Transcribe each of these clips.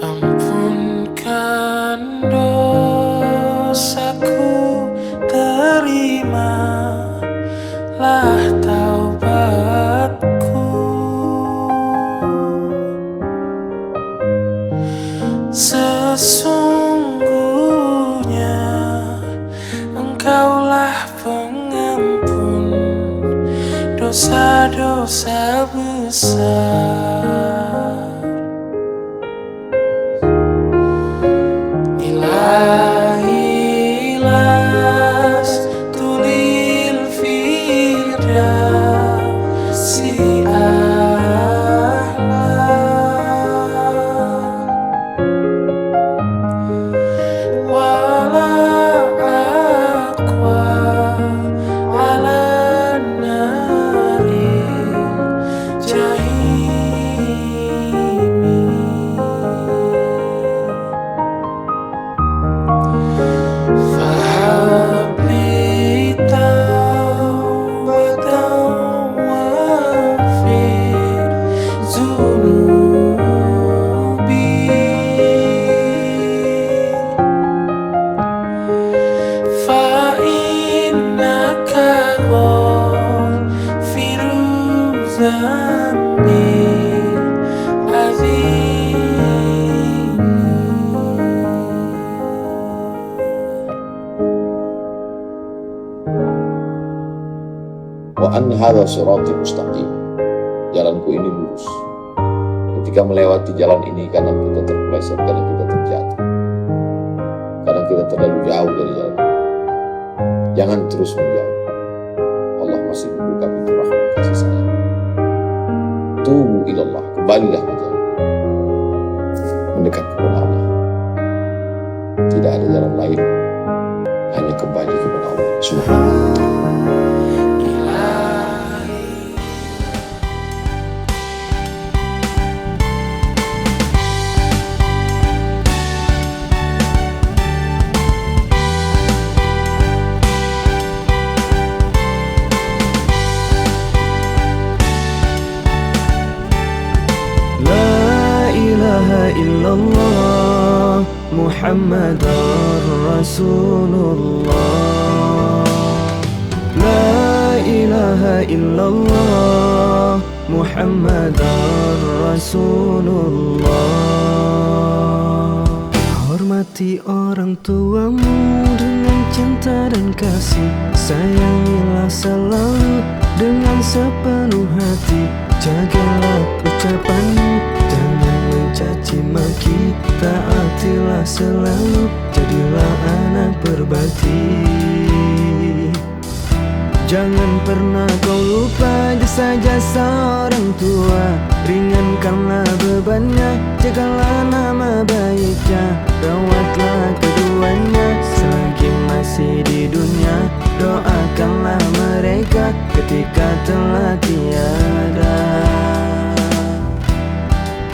Ampunkan dosaku, terimalah taubatku. Sesungguhnya Engkaulah pengampun dosa-dosa besar. Ilahi lastulil firdausi a'la, wala aqwa ala naril jahimi. Fahabli taubatan waghfir zunubi, fa innaka ghafiru dzambil azim. Wa anna hadza sirati mustaqim, jalanku ini lurus. Ketika melewati jalan ini, kadang kita terpeleset, kadang kita terjatuh, kadang kita terlalu jauh dari jalan ini. Jangan terus menjauh. Allah masih membuka pintu rahmat kasih sayang. Tubu ilallah, kembalilah ke jalan ini, mendekat kepada Allah. Tidak ada jalan lain, hanya kembali kepada Allah Subhanahu wa ta'ala. Illallah Muhammadar Rasulullah. La ilaha illallah Muhammadar Rasulullah. Hormati orang tuamu dengan cinta dan kasih, sayangilah selalu dengan sepenuh hati. Jagalah ucapanmu, jangan mencaci maki, taatilah selalu, jadilah anak berbakti. Jangan pernah kau lupa jasa-jasa orang tua, ringankanlah bebannya, jagalah nama baiknya, rawatlah keduanya selagi masih di dunia, doakanlah mereka ketika telah tiada.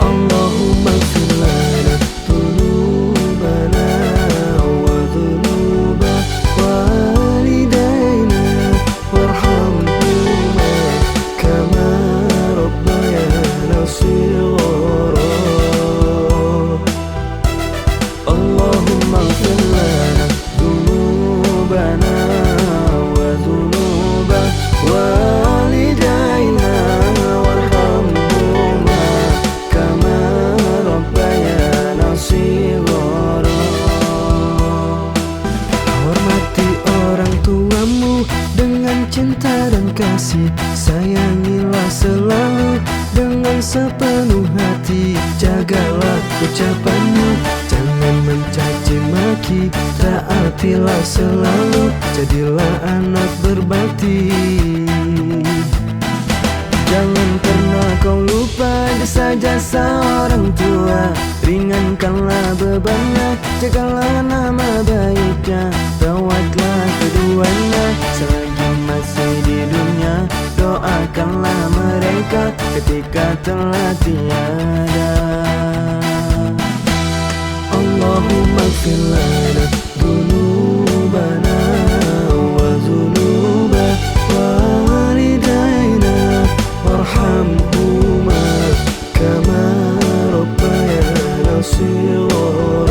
Allahumma ighfir lana dhunubana wa dhunuba walidayna warhamhuma kama rabbayana shighara. Allahumma ighfir lana dhunubana wa dhunuba walidayna warhamhuma kama rabbayana shighara. Hormati orang tuamu dengan cinta dan kasih, sayangilah selalu dengan sepenuh hati. Jagalah ucapanmu, jangan mencaci maki, taatilah selalu, jadilah anak berbakti. Jangan pernah kau lupa jasa-jasa orang tua, ringankanlah bebannya, jagalah nama baiknya, rawatlah keduanya selagi masih di dunia, doakanlah mereka ketika telah tiada. Allahumma ighfir lana dhunubana wa dhunuba walidayna warhamhuma kama صغارا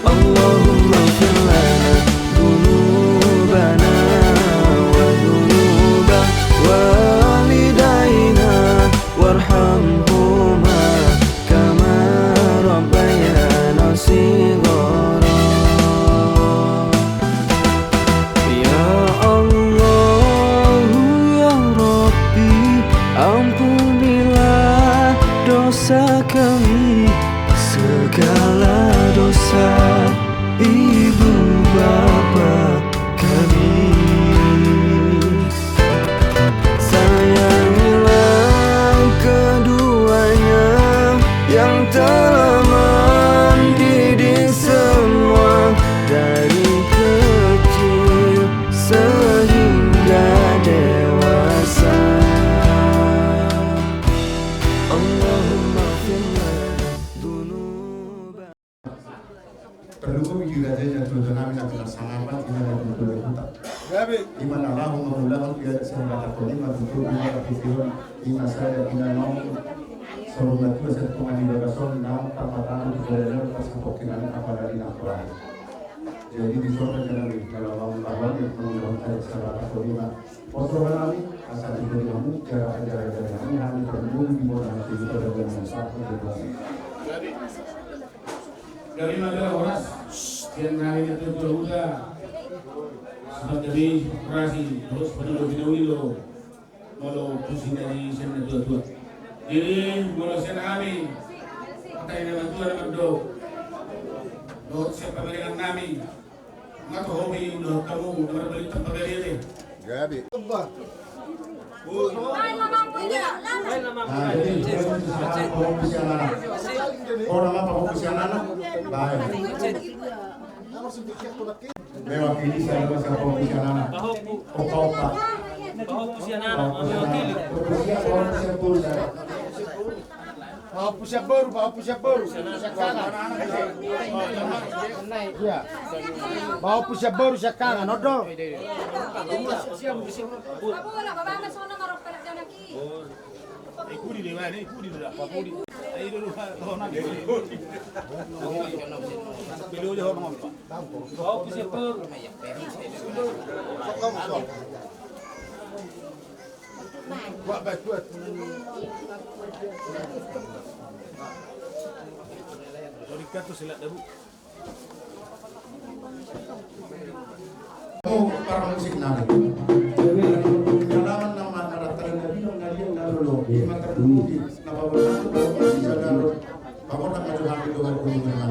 اللهم اغفر لنا ذنوبنا وذنوب والدينا وارحمهما كما ربيانا صغارا Ya Allah ya Rabbi, ampunilah dosa kami, segala dosa ibu bapa kami. Sayangilah keduanya yang telah mendidik semua dari kecil sehingga dewasa. Allahumma ighfir lana dzunubana. Perlu juga saja tujuan adalah sangat ini adalah tujuan kita. Di mana Allah mengulang juga sebenarnya kelima bentuk yang berpikiran di masa yang nom sebelum itu saya pengen dibahas nam perkataan tujuan pas kepokinan apa dari nampaknya. Jadi di suatu jalan kalau Allah yang mengulang sebenarnya kelima. Postur kami asal itu kamu cara kami hanya perlu di bawah nanti kita dengan satu tujuan. Dari negara Horas yang hari itu terbuka sebagai operasi terus pada Wilo kalau pusing dari sana tua. Jadi kalau sana kami pakai dengan Tuhan berdoa. Doa siapa dengan kami? Ngaku hobi udah kamu berbalik tempat dari ini. Gabi. Orang apa profesional? Baik. Mewakili siapa profesional? Opa. Bawa pusat baru. Ya. Bawa pusat baru sekarang, odol. Buat buat. Para musik nabi. Kalaman nama karakter nabi yang nabi yang dulu. Lima terbukti. Nama berlaku bisa dulu. Kamu nak majukan itu kan kunjungan.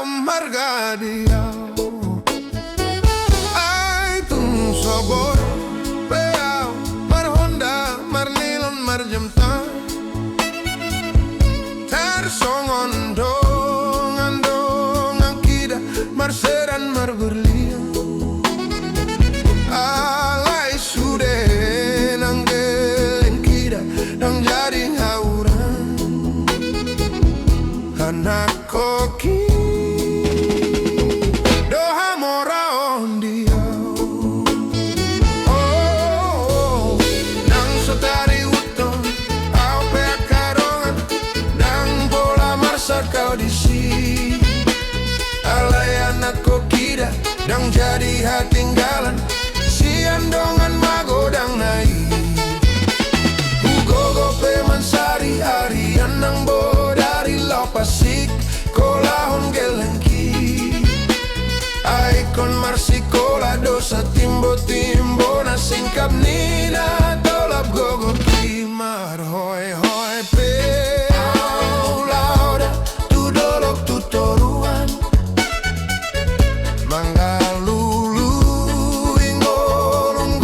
marga dia ai tung sobor peau mar honda mar nilon mar jemta tar songon dong angkida mar seran mar berlian alai sude nang geleng kida nang jadi ngauran anak koki doha mora on dia oh nang sotari uton au pe karongan nang bola marsa kau di sini alai anak kokida nang jadi hatinggalan si andongan magodang naik ugogo pe mansari arian nang bodari lopasik kolahon gelengki aikon marsikola dosa timbo na singkap nina tolap gogo kimar hoi hoi pe lauda tu dolok tu toruan mangalulu ingolung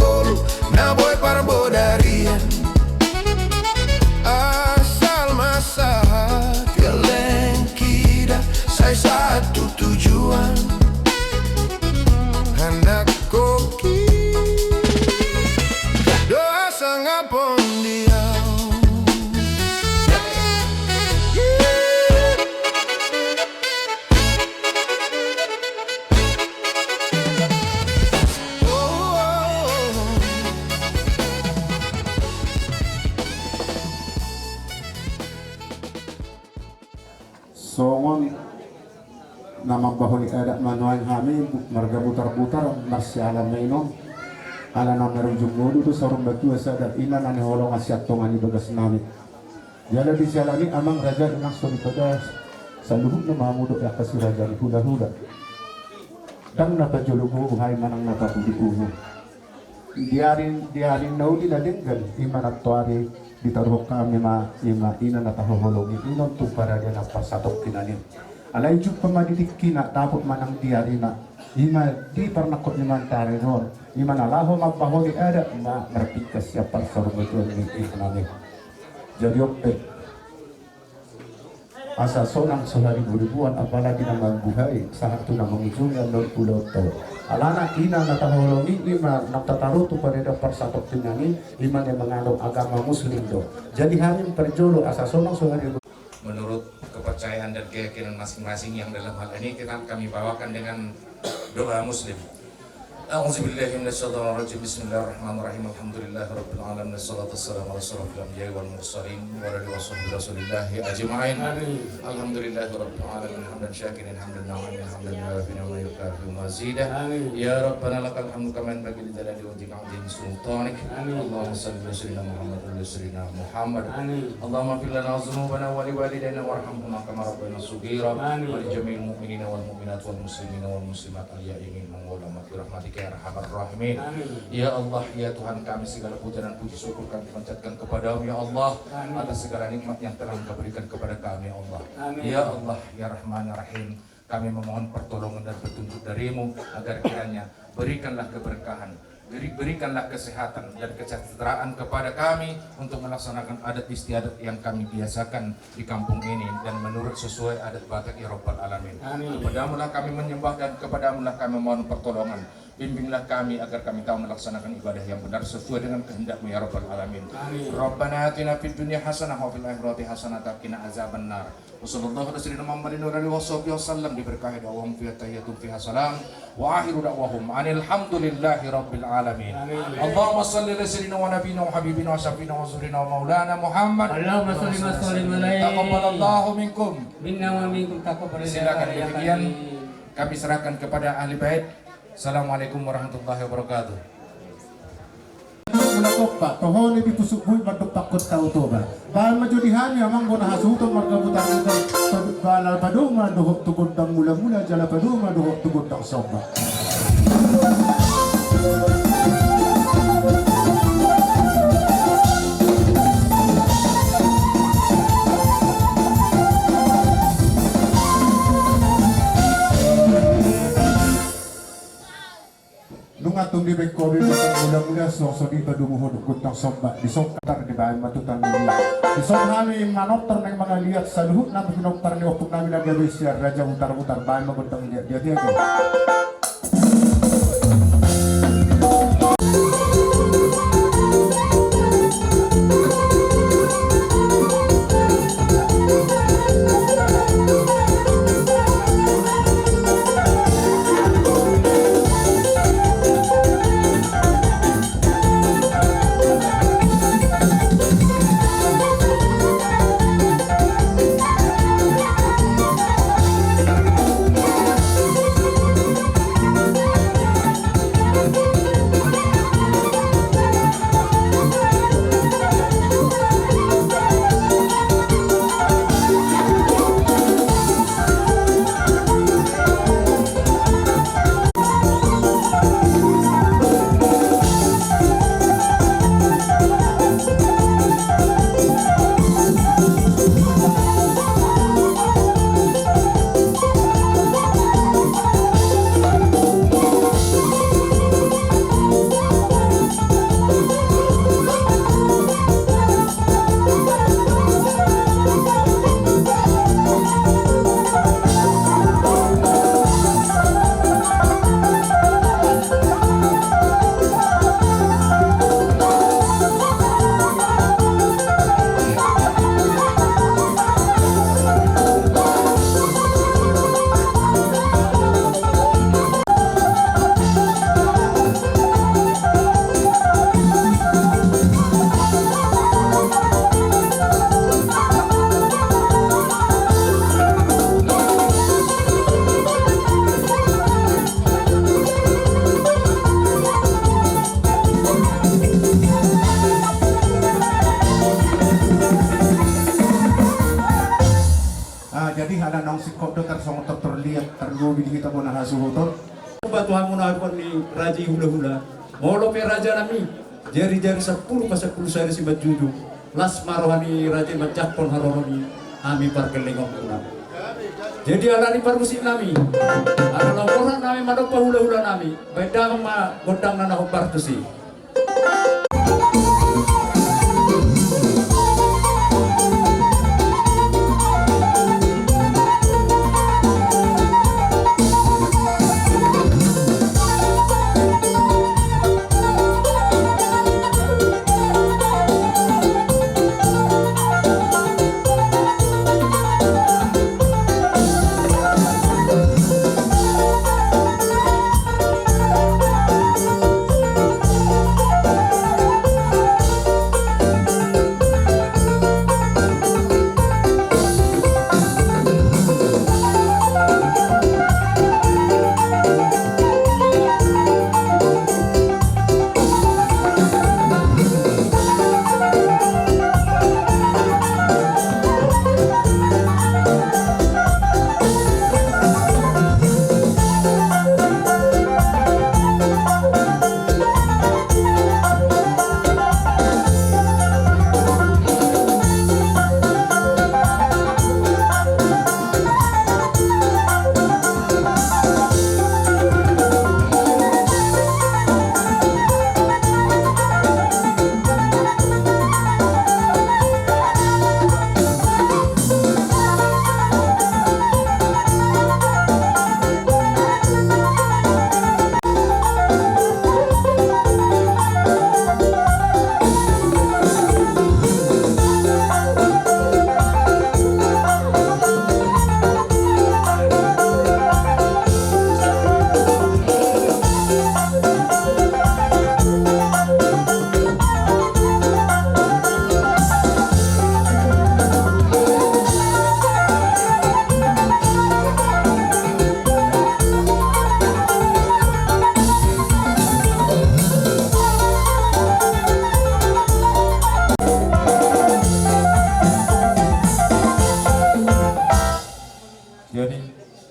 na boy parbodarian asal masa kelengkida saya satu tujuan anak koki doa sangapon dia songon nama bahuli ada manual kami marga putar-putar masih alam mainom ala nama rujuk modu tu sorong batu asada ina nane holong asiat tongani bagas nami jala di jalani amang raja dengan suri pada saluhuk nama mudo ya kasih raja di huda-huda dan napa jolugu hai manang napa budiku diarin naudi na denggan imanat tuari ditaruh kami ima ina na tahoholongi inon tu para dia napa satok kinanin alai juk pemadidik kina dapat manang diarina ima di pernakot iman tarinon ima nalaho mapaholi ada ma merpika siapa sorbetul ni ikanani jadi ope asa sonang sehari ribuan apalagi nama buhai saat tu nama ujungnya 60 tahun alana ina na taholongi ima naktataru tu pada dapar satok tinani ima yang menganut agama muslim do jadi hamin perjolo asa sonang sehari menurut kepercayaan dan keyakinan masing-masing yang dalam hal ini kami bawakan dengan doa muslim. A'udzubillahi minasyaitonirrajim. Bismillahirrahmanirrahim. Alhamdulillahirabbil alamin. Wassalatu wassalamu ala asyrofil anbiya'i wal mursalin wa ala alihi washabbihi rasulillahi ajma'in. Alhamdulillahirabbil alamin. Hamdan syakirin hamdan na'imin hamdan yuwafi'u wa yukafi'u mazidah. Ya Rabbana lakal hamdu kama yanbaghi li jalali wajhika 'azimi sultanik. Allahumma shalli ala sayyidina Muhammad wa ala sayyidina Muhammad. Allahumma ighfir lana dhunubana wa liwalidayna warhamhuma kama rabbayana shaghira wa li jami'il mu'minina wal mu'minat wal muslimina wal muslimat al-ahya'i minhum wa bi rahmatika ya arhamar rahimin. Ya Allah, ya Tuhan kami, segala puja dan puji syukur kami panjatkan kepadamu ya Allah atas segala nikmat yang telah Engkau berikan kepada kami ya Allah. Ya Allah, ya Rahman ya Rahim, kami memohon pertolongan dan petunjuk darimu agar kiranya berikanlah keberkahan, berikanlah kesehatan dan kesejahteraan kepada kami untuk melaksanakan adat istiadat yang kami biasakan di kampung ini dan menurut sesuai adat Batak ya Rabbal Alamin. Kepadamulah kami menyembah dan kepadamulah kami mohon pertolongan. Bimbinglah kami agar kami tahu melaksanakan ibadah yang benar sesuai dengan kehendak-Mu ya Rabbal Alamin. Rabbana atina fid dunya hasanah wa fil akhirati hasanah wa qina azabannar. Wassallallahu ala sayyidina Muhammadin wa alihi wasallam diberkahi da'wahum fi tahiyyatun fiha salam wa akhiru da'wahum anil hamdulillahi rabbil alamin. Allahumma shalli ala sayyidina wa nabiyina wa habibina wa syafiina wa zurina wa maulana Muhammad. Allahumma shalli wa sallim alaihi. Taqabbalallahu minkum. Minna wa minkum taqabbal. Silakan demikian kami serahkan kepada ahli bait. Assalamualaikum warahmatullahi wabarakatuh. Pak tohone di pusuk bui madok takut tahu toba. Bal majudihani amang guna hasuton marga butar-butar balal paduma dohok tugundang mula-mula jala paduma dohok tugundang soba. matung di bekobi muda-muda so di padumu hoduk kutang sobat di sokar di bahan matutan dunia di sok kami manokter neng mga lihat saluhut na pinokter ni waktu kami lagi besar raja utar-utar bahan magutang dia jadi ada nong sikop dokter song terlihat tergobi kita pun hasil hotel. Tuhan munafik ni raja hula-hula. Molo pe raja nami. Jari-jari 10 pasal 10 saya si bajuju. Las marohani raja majakpon haroni. Ami parkelengok kuna. Jadi alani parmusi nami. Ala orang nami madopa hula-hula nami. Beda ma godang nana hobar tu si.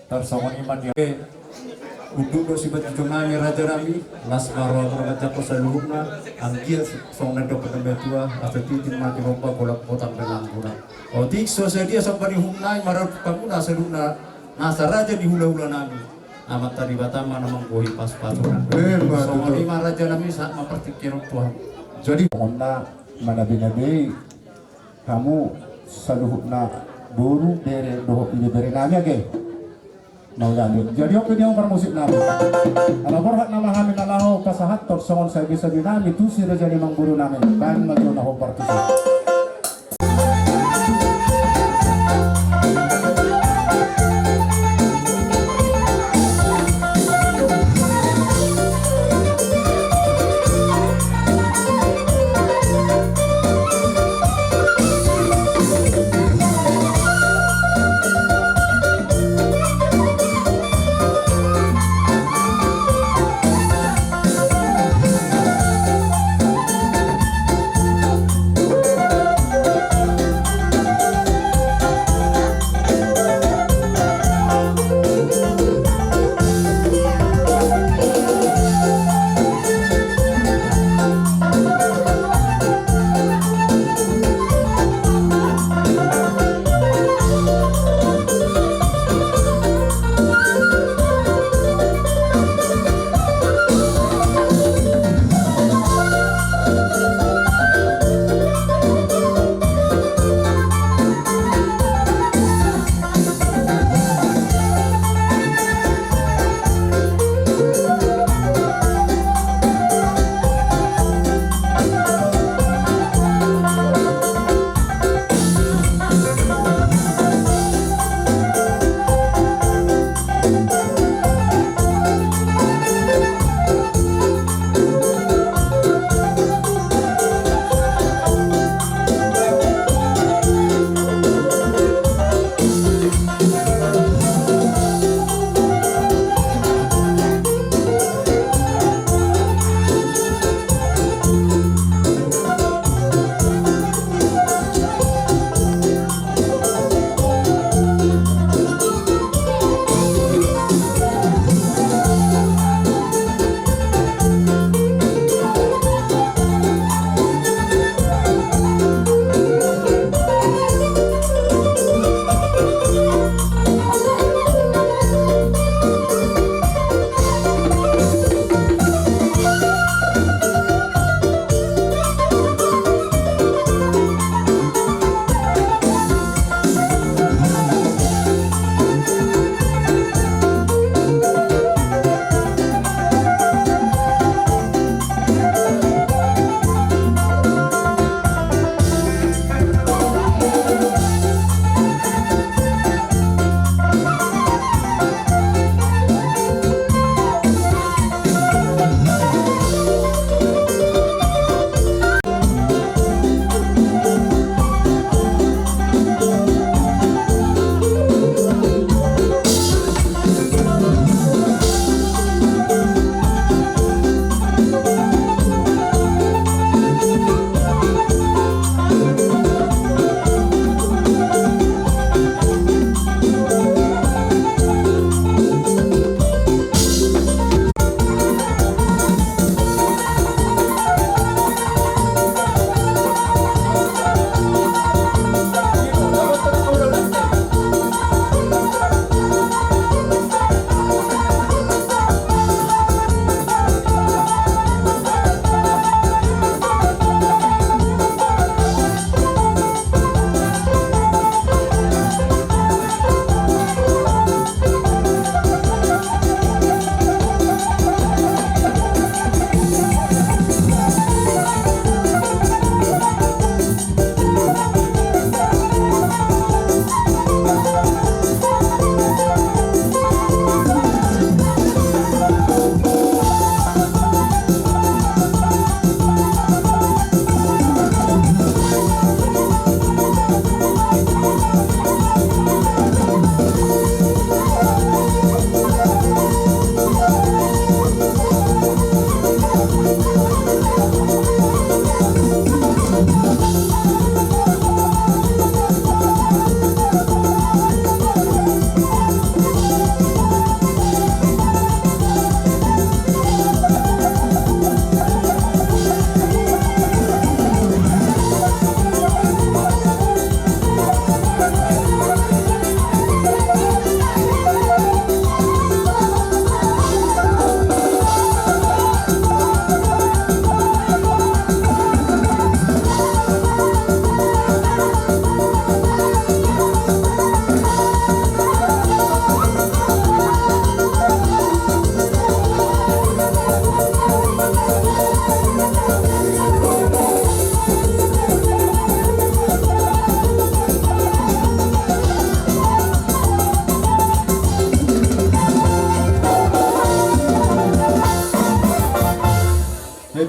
Tarsongon iman dia untuk si baju nami raja nami las maro raja ko sa luhuna ang giya song nando ko tembe tua atau titin mati rompa kolak potang dengan guna otik so sa dia sa panihunay marap pamuna sa luna nasa raja di hula-hula nami amat tadi batama namang buhi pas-pasukan. Semua lima raja nami saat mempertikir Tuhan. Jadi onna manabi-nabi kamu saluhna buru bere doho ini bere nami age. Mau jamin. Jadi oke dia musik nami. Ala borhat nama kami nalaho pasahat tor songon saya bisa dinami tu si raja limang buru nami. Kan maju naho partisi.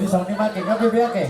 song ni makin ngapain biar ke?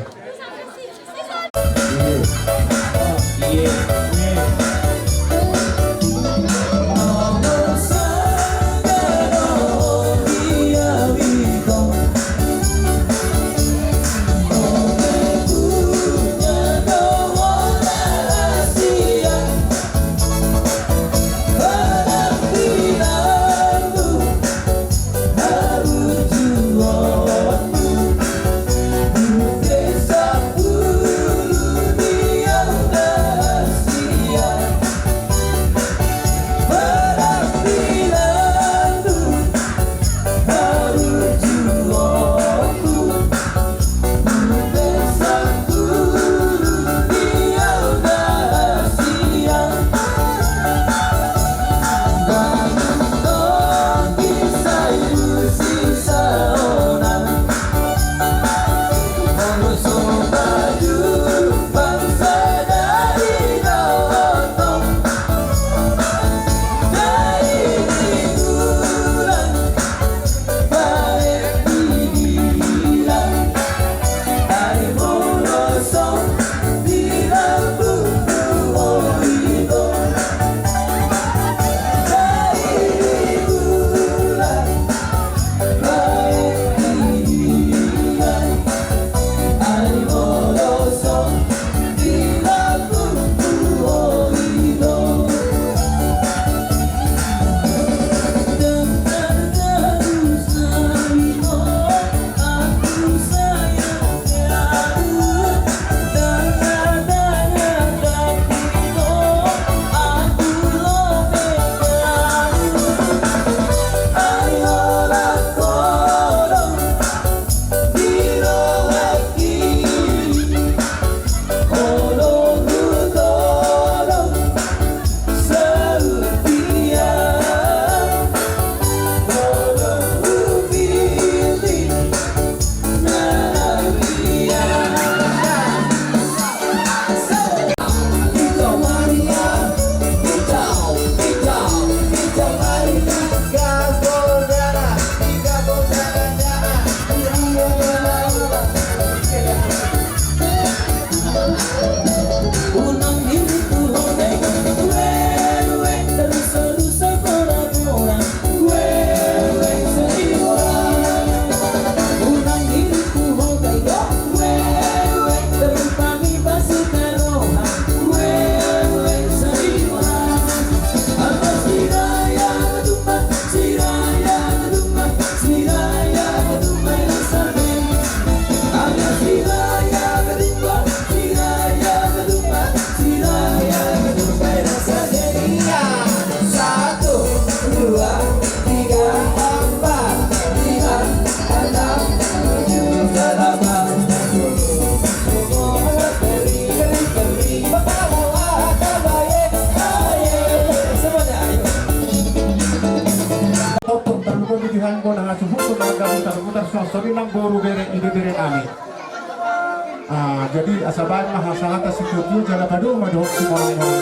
Jadi asaban mahasangat asikutu jala badu madok simorong-morong.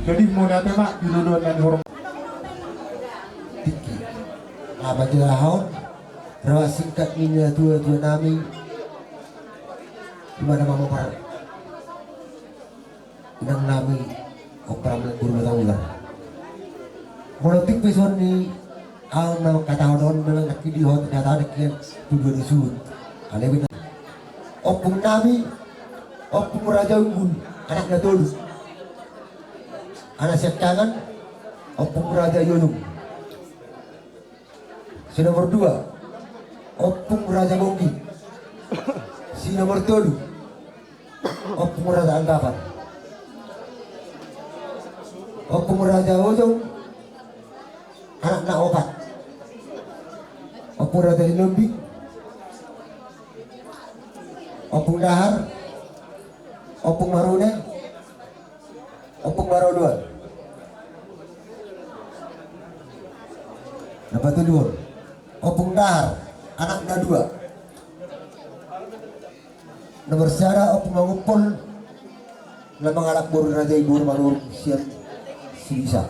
Jadi mulai tema dilulun dan horong. Tiki. Apa jelahon? Rawa singkat minyak tua-tua nami. Di mana mama par? Nang nami opera guru bataulah. Politik peson ni ang na katahon na nakidihon na kian tujuan isud. Alewin. Opung nami, opung raja unggul, anak Natolu. Anak Septangan, opung raja Yonung. Si nomor 2, opung raja Bonggi. Si nomor 3, opung raja Anggapan. Opung raja Ojong, anak nak obat. Opung raja Lumbi, opung Dahar, opung Marune, opung Maroduan. Dapat tujuh. Opung Dahar, anak na 2. Nomor sara opung mangumpul na mga anak buru raja ibu manur siap sibisa.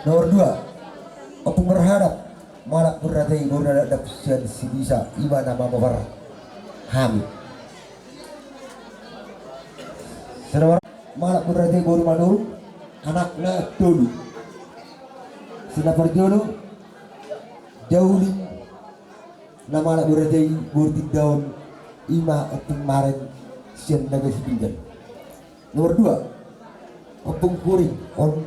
Nomor 2 opung berharap malak buru raja ibu nadap siap sibisa iba nama mabar hamid. Nomor malak buru raja ibu manur anaknya dulu. Sina perjolo jauh nama malak buru raja ibu daun ima opung maren sian naga sepinggan. Nomor 2 opung kuring on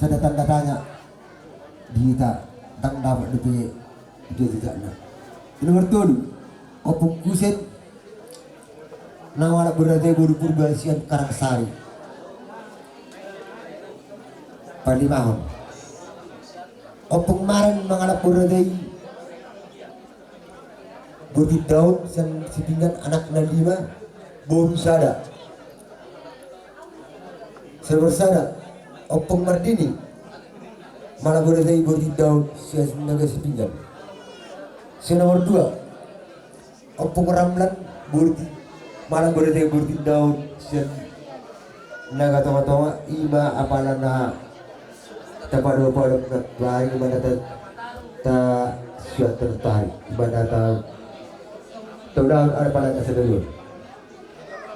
sada tanda tanya kita tang dapat DP dia tidak nak. Nomor 3 opung kusen nama anak berada buru purba sian Karangsari Palimahon. Opung maren mengalap berada budi daun dan sepinggan anak nalima boru sada sebersada opung mardini malah boleh dari budi daun sia naga sepinggan. Nomor 2 opung ramlan budi malah boleh dari budi daun sia naga toma-toma iba apalana tapada lari mana ta sia tertarik ibadah ta tahu ada pada keseluruhan.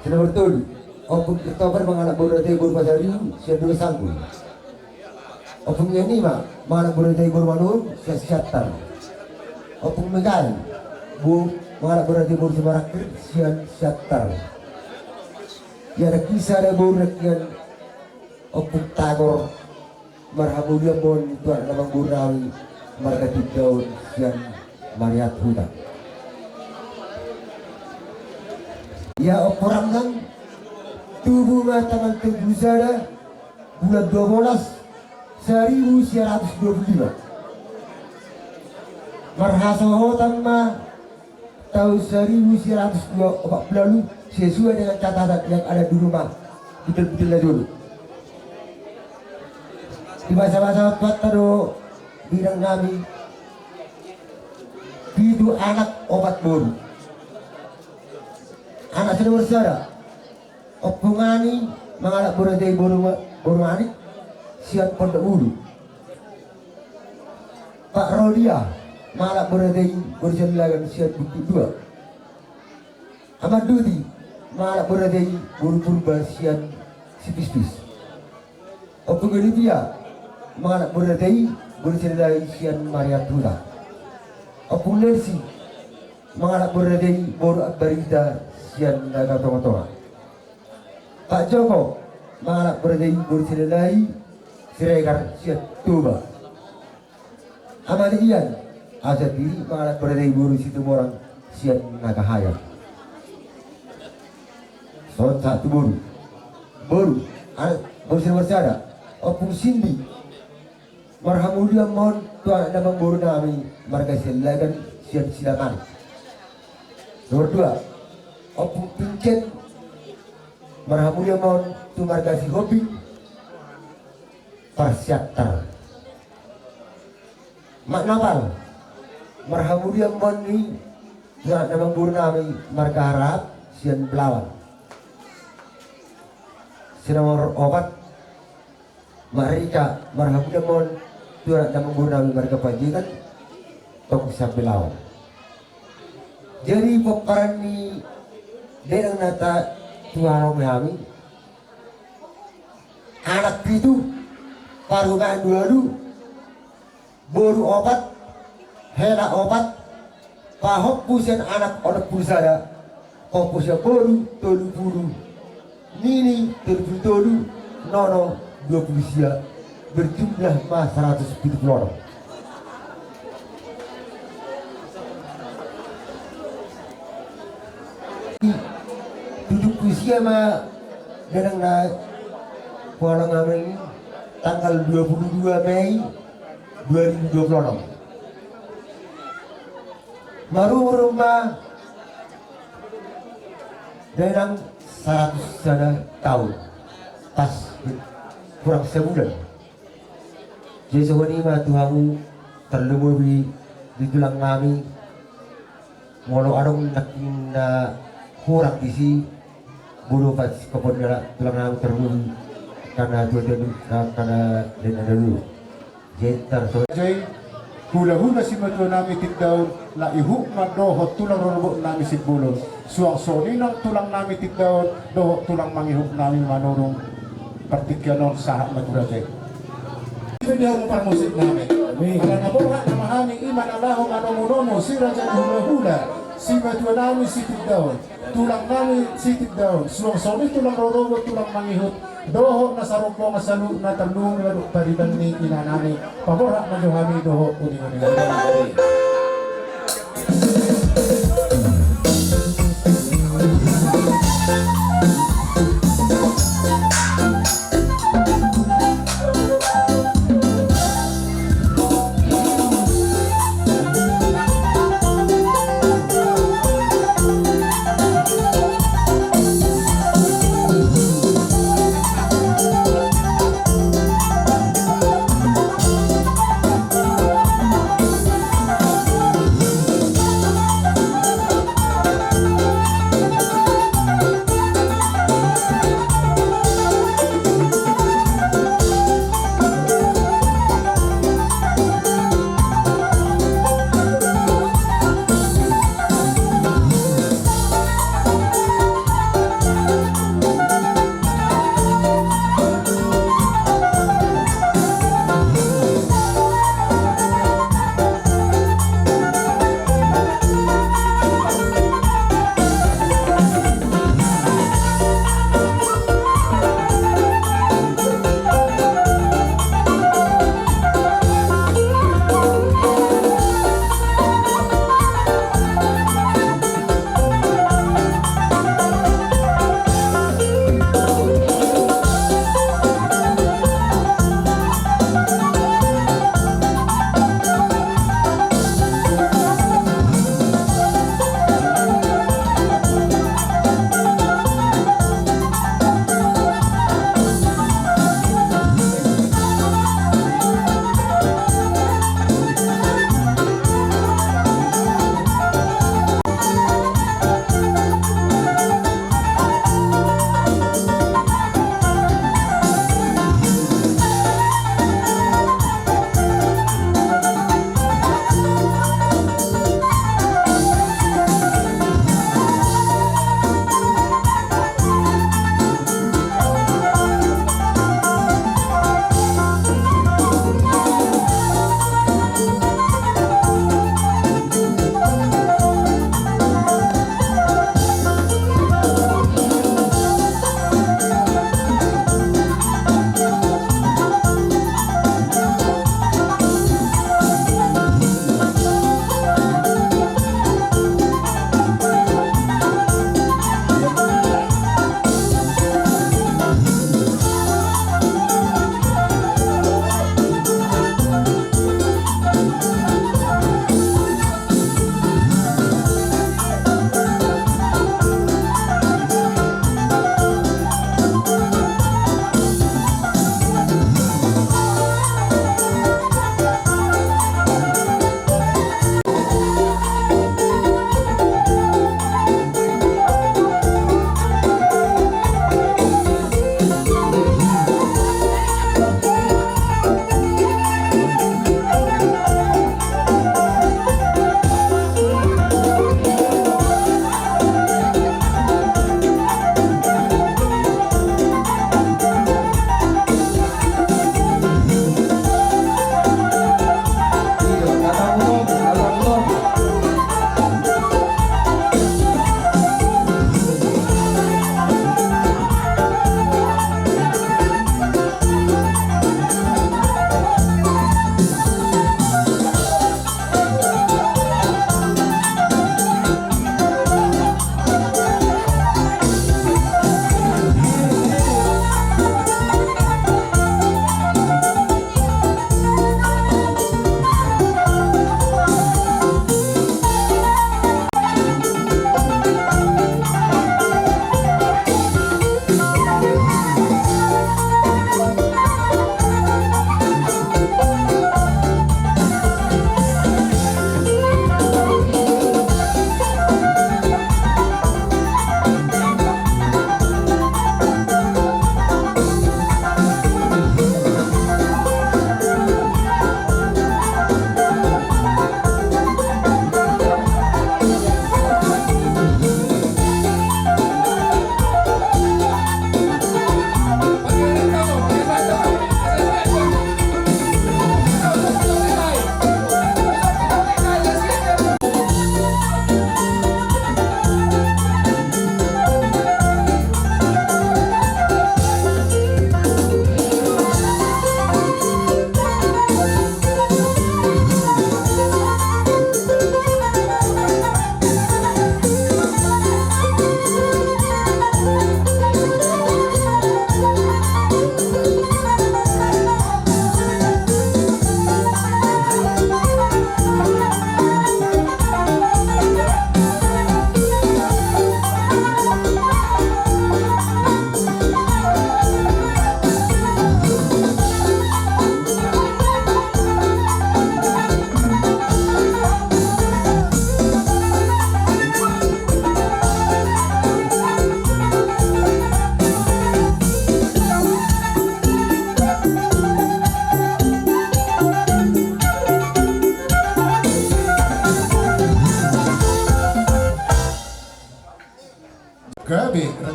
Nomor 3 opung Oktober mengalap berada di Pasari siap dulu sanggup. Opung ini mah mengalap berada di Manur siap siatar. Opung Megal mengalap berada di Semarang siap siatar. Ya ada kisah ada rakyat opung Tagor marhamulia bon tuan nama Gurawi marga Daun siap Mariat Huda. Ya orang nang tubuh tanggal 7 Zara bulan 12 1925 marhasohotan ma tahun 1940 lalu sesuai dengan catatan yang ada di rumah betul-betul dulu di masa-masa pataro bilang kami itu anak obat baru anak sedang bersara opungani mengalap berada borumani siap pondok ulu Pak Rodia mengalap berada berjalanan siap bukti 2 Ahmad Dudi mengalap berada buru-buru siap sipis-pis opung Olivia mengalap berada berjalanan siap Maria Tula opung Nancy mengalap berada boru berita sian naga tonga-tonga Pak Joko mengalap berada berjalanan Siregar sian Tuba Ahmad Ian Azad diri mengalap berada boru situ orang sian naga hayam soal satu boru bersama opung Cindy marhamulia mohon tuan nama boru nami marga silagan sian silakan. Nomor 2 opung Pincen marhamulia mohon tu marga si hobi persiatar mak napal marhamulia mohon ni tuan nama boru nami marga harap sian belawan. Nomor 4 Marika marhamulia mohon tuan nama boru nami marga panjikan toko sabelawan. Jadi peperan ni derang nata tuan kami anak itu paruhan dulu boru obat hela obat pahok pusian anak orang pusada pusia boru tolu bulu nini tolu nono 20 sia berjumlah mas 170 orang. Duduk usia mah dengan pulang kami tanggal 22 Mei 2026 baru rumah dengan 100 sana tahun pas kurang sebulan jadi sebenarnya mah Tuhanmu terlebih di tulang kami molo arong nakin na kurang isi bulu pas kepon tulang nang terbun karena karena dan dulu jetar so Jay hula-hula si matu nami tiddaw la ihu madoho tulang robot nami si bulon suang soninang tulang nami tiddaw doho tulang mangihuk nami manurung partikyanon sahat matura Jay. Hindi ako parmusik namin. Kaya nabuhat na mahami iman Allahong anomunomo si Raja hula-hula si matu nami si tiddaw tulang nami si tiddaw suang soni tulang robot tulang mangihuk doho na sarupong na salu na talung na pariban ni inanami paborak na dohami doho kuning-kuning.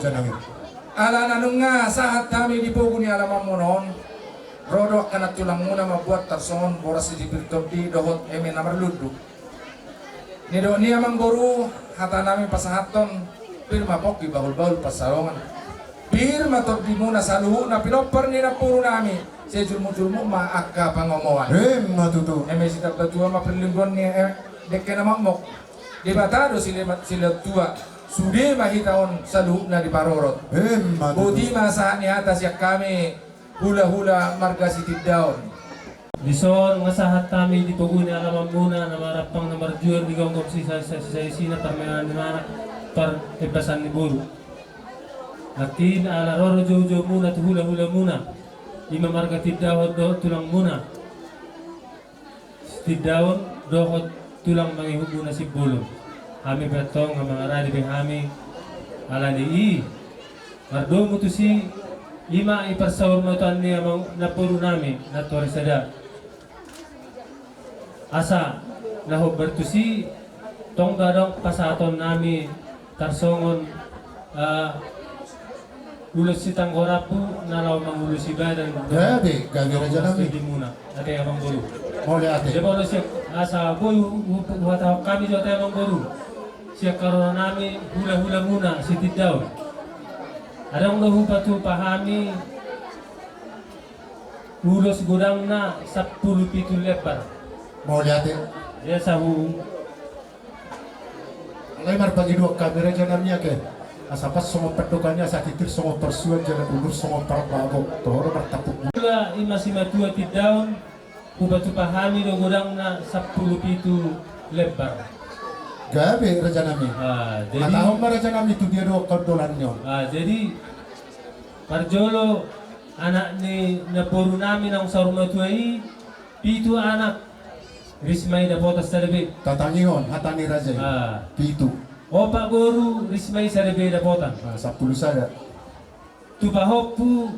Janami. Ala nanunga saat kami dipuguni alaman monon rodok kana tulang muna mabuat tarsongon boras di di dohot eme namar ludu nido ni amang guru hata nami pasahaton pirma poki bahul-bahul pasarongan pirma tor di muna saluhu na piloper ni na puro nami saya julmu-julmu maaka pangomoan Matutu. eme sita batua ma perlinggon ni dekke na makmok di batado sila tua sudah mahitaon saluhu na di parorot budi masa ni atas yak kami hula-hula marga sitid-daon. Dison nga sahat kami di paguni alaman muna na marapang na marjuan di gawang kopsi sa sina parmenan ni mana par tebasan ni buru. Natin ala roro jojo muna tu hula-hula muna. Ima marga tidawon do tulang muna. Tidawon dohot tulang mangihub muna si bulong. Kami betong nga mga radi kami ala ni i. Mardo mo to si ima iparsawar mo tuan niya napuro namin na torisada. Asa nahubber to si tong gadong pasaton nami tarsongon ulos si Tanggorapu nalaw mangulos si badan. Gabi raja nami. Di muna ate abang guru. Mole ate. Di ba siya asa boy huwataw kami sa ate abang guru. Siya karoon nami hula-hula muna si Tidaw. Adang nahupa tu pahami ulos gudang na 10 pitu lebar. Mole ate. Dia sahu Alay marpagidua kamera dyan namanya ke. Asapas semua pedokannya sa titir semua persuan dyan ulur semua parabagok. Toro martapuk. pula imasima tua Tidaw hupa tu pahami do gudang na 10 pitu lebar. Gabi raja nami. Jadi Matahong raja nami tu dia do kordolan nyo. jadi Parjolo anak ni napuro namin ang saruma tuai pitu anak rismay na potas talabi. Tatangingon hatani raja. Pitu. Opa guru rismay salabi na potan. 10 sada. Tupahopu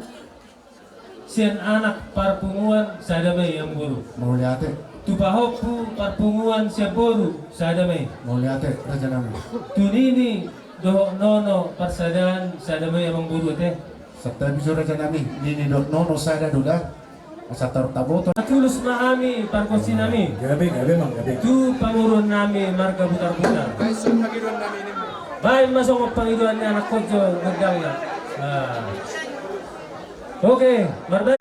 sian anak parpunguan sadamay ang guru. Mole ate. Tupahopu parpunguan siya guru sadamay. Mole ate raja nami. Tunini doho nono parsadan sadamay ang guru te. Sabta biso raja nami. Nini do nono sada doda. Asa taboto. Tulus maami parkosi nami. Gabi mang gabi. Tu pangurun nami marga butar-butar. Baik masuk ke panggilan ni anak kojo ngedang ya. Oke, marda.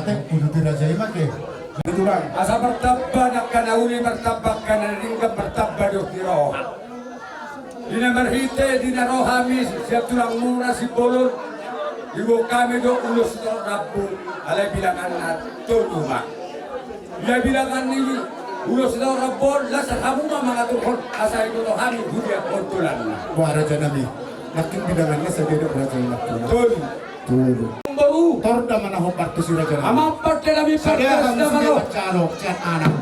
ate kudu Raja Ima ke. Itulah asa bertabba nak kana uli bertabba kana ringga bertabba do tiro. Dina marhite dina rohamis siap tulang muna si bolon. Ibu kami do ulus do rabu alai bilangan na tuluma. Dia bilangan ini ulus do rabu la sahabu ma mengatur asa itu do hari hudia kontulan. Wah Raja Nami. Makin bidangannya saya do Raja Ima. Tul. Tuh. Baru Torda mana hopat tu si Raja Nami. amampat dalam Saya ibadah kamu malo. calok cian anak.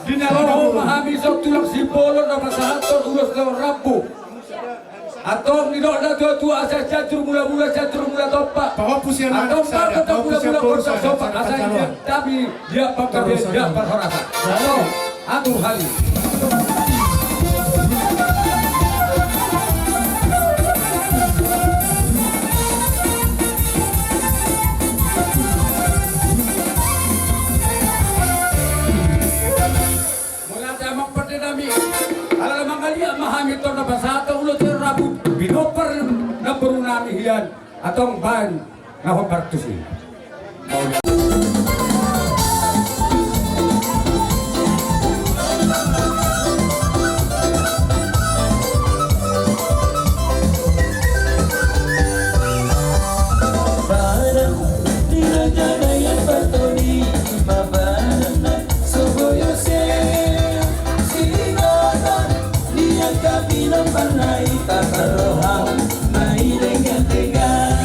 Dina roh mahami sok tulang si bolon na masahaton ulus do rabu. Atau nidok na tua asa catur mula topa. Bahwa pusian Atau anak saya, patut bahwa pusian mula bolsa korsa sopa saya, asa calon. dia tapi dia pakabe dia perhoratan. Lalu atur hali. Mulai amang pati nami. Ala mangalia mahami to na basata ulo ter rabu binoper na nami hiyan atong ban na hopartusi. Barang Dinaga yang bertoni Mabarang Soboyo Sel Sinaga Dia kabinang panay Takarohang May dengan-dengan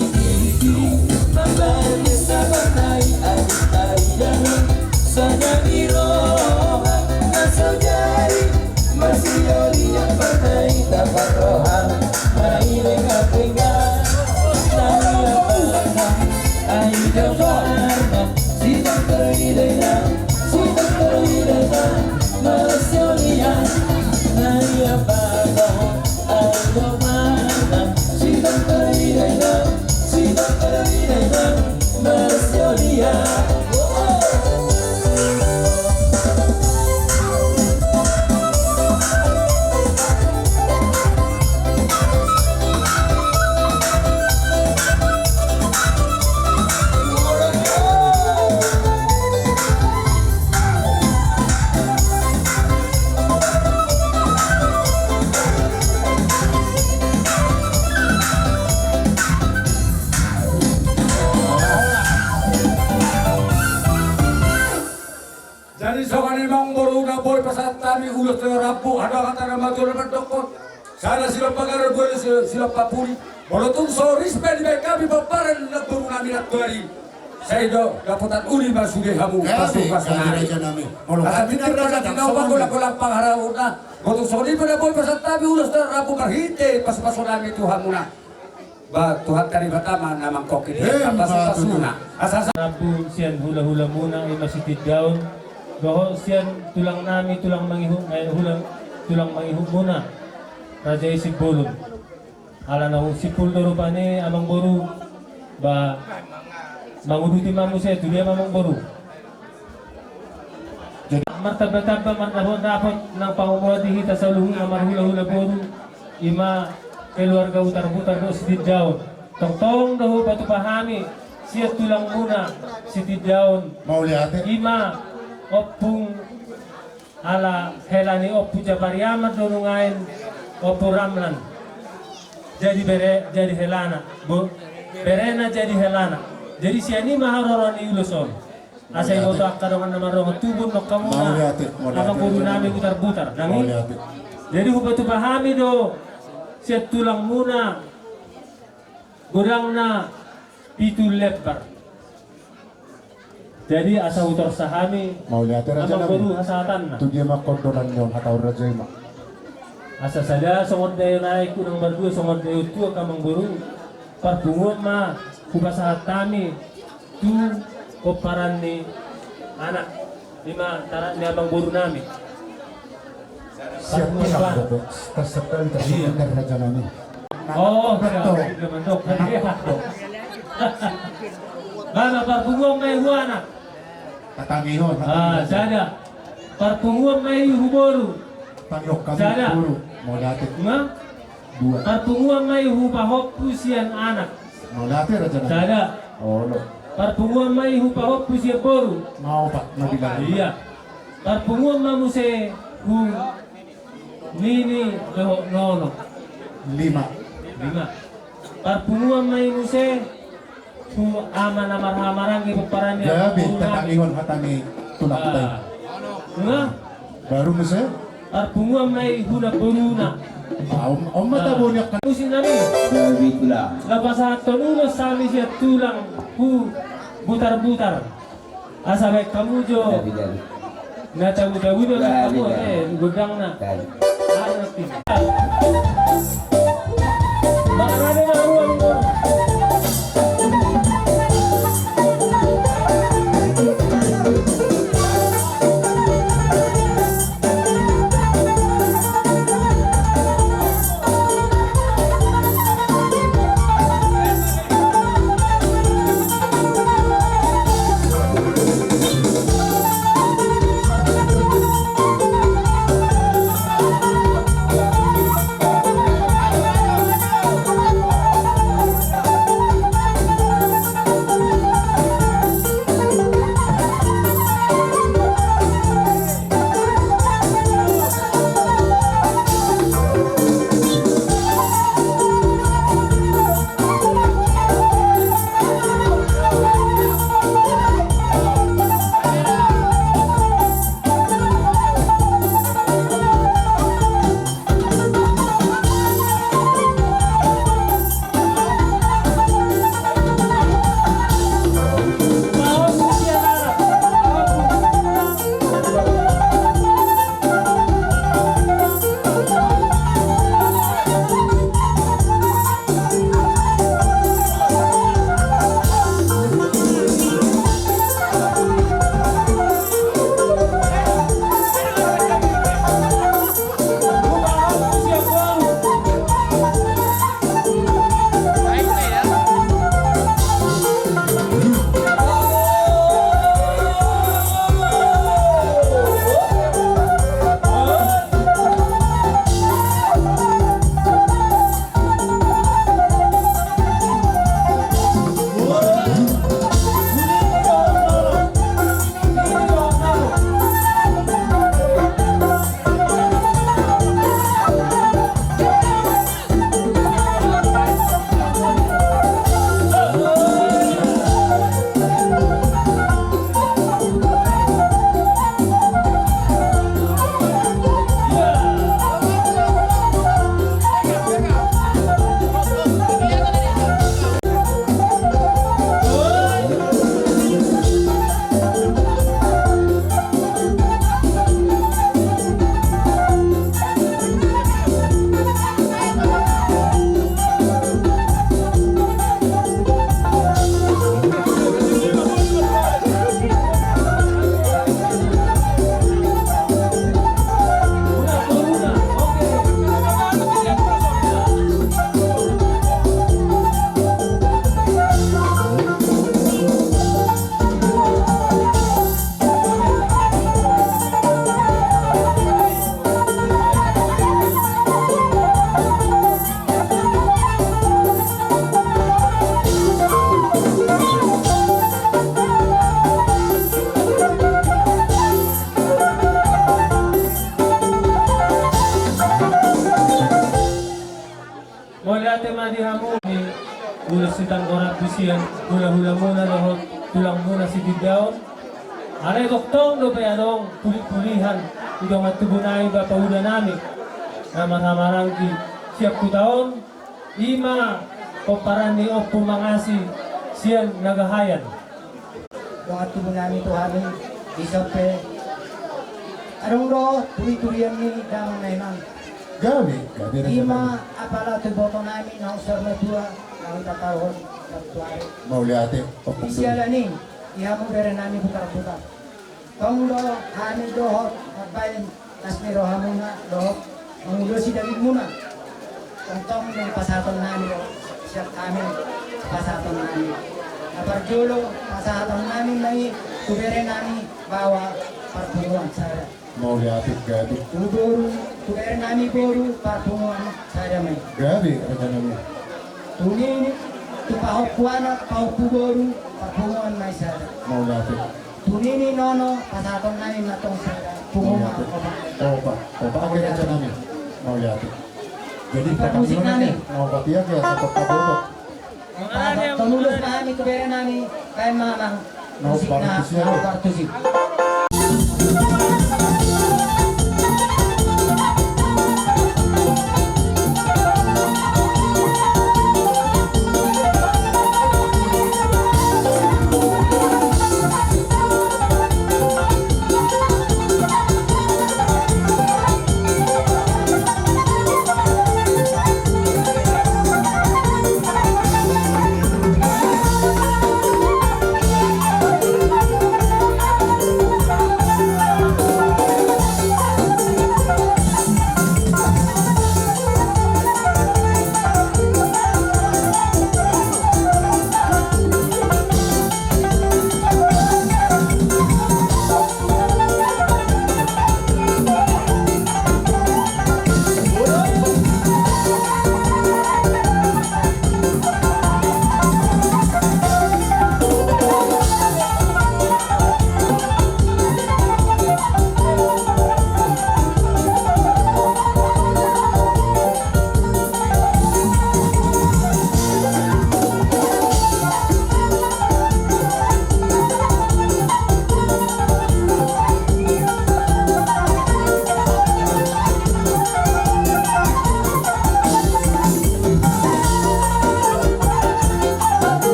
Ikiki Mabarang sa panay Adik-adik Sana iroha Nasa jari Masih yoli yang panay Takarohang May dengan-dengan ay jawarna sidang terhidayna malasyolia naya pagaw ay jawarna sidang terhidayna malasyolia. Jadi sawani mang boru na boy pasat tami ulos te rabu ada kata nama tu lepas dokot. Sana sila pagar boy sila papuri. Walaupun so respect di kami baparan na boru na minat dari. Saya do daputan uli masuge hamu pasuk pasana. Raja Nami. Asa binar raja tinggal bago la kolang pangharaw na. Walaupun so ni pada boy pasat tami ulos te rabu karhite pasuk nami Tuhan muna. Ba Tuhan tadi pertama namang kokit pasuna. Asa Rabu siyan hula-hula muna ay masitid daon. Bahwa siyan tulang nami tulang mangihum tulang mangihum muna. Raja isip bolon. Ala na sipul doro pa ni amang boru ba manguduti mamu saya tu dia mamang boru. Jadi martaba-taba dapat ng pangumulat hita sa luhung na marhula-hula boru ima keluarga utar-utar do sitid daon. Tong-tong daho patu pahami siya tulang muna sitid daon. Mau lihat Ima opung ala helani oppu japariamat donungain oppu ramlan jadi helana berena jadi helana jadi siani maharorani uloson asai boto akadongan nama rongo tubun nok kamuna nama guru nami butar-butar nami jadi hubatu pahami do siat tulang muna gurang na pitul lebar. Jadi asa utor sahami mau lihat Raja amang Nami. guru hasatan na. Tu dia makondolan yon atau Raja Ima. Asa sada songon dayo naik kunang berdua songon dayo tua kamang guru parbungon ma kubasahat kami tu koparan ni anak lima tarak ni abang guru nami. Siap menang Bobo. Tersekali tersebut dari Raja Nami. Oh, mandok. Bana parbungon may huana. Tatangihon. Ah, sada. Parbungon may huboru. Tangyok kami Sada. guru. Mau lihat Ma? dua. Parbungon may hubahop pusian anak. Mau lihat Raja Nami. Sada. Oh, no. Parpunguan mai hupahop pusia boru. Mau Pak, mau bilang. Iya. Parpunguan mamuse hu nini loho nono. 5. Parpunguan mai muse hu aman amar hamarang ibu parani. Gabi, tentang ingon hatani tulak tayo. Nga? Baru mese? Parpunguan mai huna boruna. Om mata bonyak kan. Musin namin. Begitulah. Lepas satu ulo sami siya tulang hu butar-butar. Asa baik kamu jo. Jadi. Na tagu-tagu na kamu gudang na. Jadi. Anak ini. Marami na ruang mo. sitang orang pusian hula-hula muna lohot tulang muna si Gideon. Alay doktong do pa anong puli-pulihan ito matubunay ba pauda namin na marhamarang di siap ku taon ima paparan ni o pumangasi siyan nagahayan. Mga tubong namin Tuhan isang pe anong ro turi-turian ni damang naimang gabi ima apala tuboto namin na usar na tua ang tatawon ng tuwari mau lihat isialanin ihamong bere namin butar-butar kung lo hamin dohot nagbayan tas ni rohamon na dohot ang ulo si David muna kung tong may pasaton namin siya kami pasaton namin naparjulo pasaton namin may kubere namin bawa parpunguan saya mau lihat gabi Buru, kubere namin buru parpunguan saya may gabi rencananya tungin tupahok kuana pahok pugoru papungon may sada. Mau dati. Tunini nono pasaton namin natong sada. Pumuma oba. Opa akhirnya aja nami. Mau dati. Jadi musik nami. mau batia ya satu kabobot. Tumulus na kami kubera nami kay mamang musik na partusik.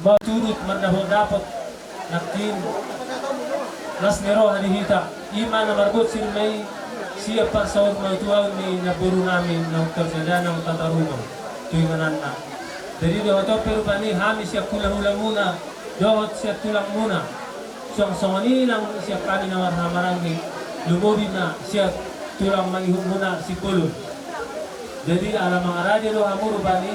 Maturut manahon dapat nakin las nero hanihita ima na marbot may siya pa sa matuaw ni naburo namin ng karsada ng tatarungan tuwing manana. Dari doon ito pero pa ni hami siya kulang-ulang muna doon siya tulang muna siyang songani lang siya kami na marhamarang ni lumobin na siya tulang manghihong muna si Pulo. Jadi alam mga radyo do amuro ba ni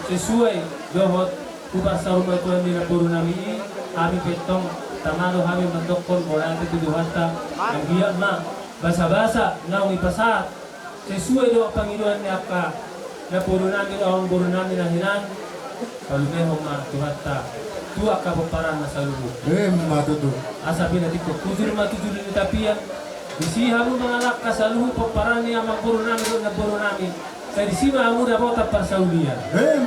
sesuai doon kuba sa rumah tuan ni naburo namin kami petong tamano kami mandokol bola itu duhanta ang giya ma basa-basa naong ipasat sesuai do Panginoon ni Aka naburo namin ang buro namin na hinan kalumehong ma duhanta tuwa ka paparan na sa lubo matutu. asa pinati ko kujur matujur ni tapian bisiha mo mga anak ka sa lubo paparan niya magburo namin do naburo namin kaya di sima ang muna po tapar sa ulian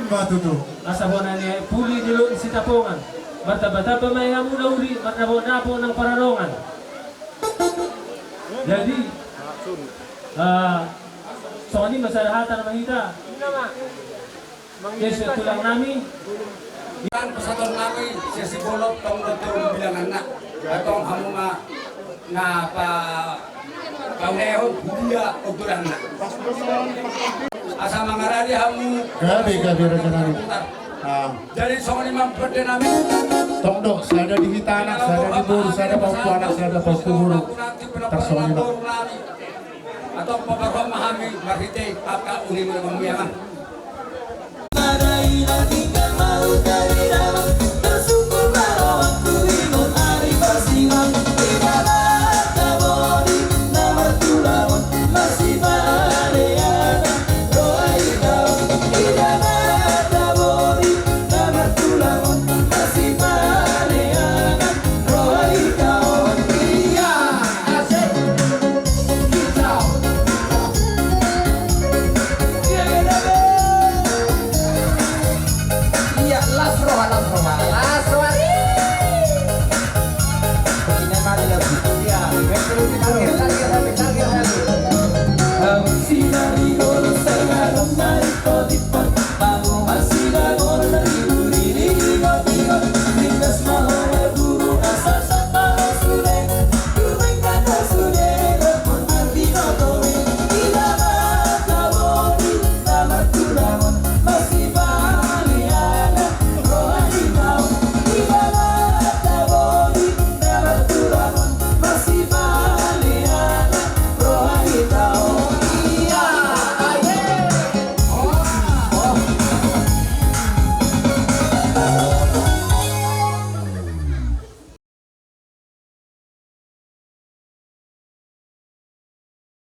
Matutu. asa po na niya puli nilo si tapongan bata-bata pa may hamuna uli matnabo ng pararongan jadi so ini masalahatan na mahita yes tulang namin Yan pasaton namin siya si Bolot tong betul bilang anak atong hamuma na kaunehon dia ukuran anak asa mga rali hamu Gabi raja nami. dari soal imam perde namin Tongdok, saya ada di Hitana, saya ada di Buru, saya ada Pauku Anak, saya ada Pauku Buru. Tersonyi nak. atau pabarwa mahami marhite apa uni mo mamuyaman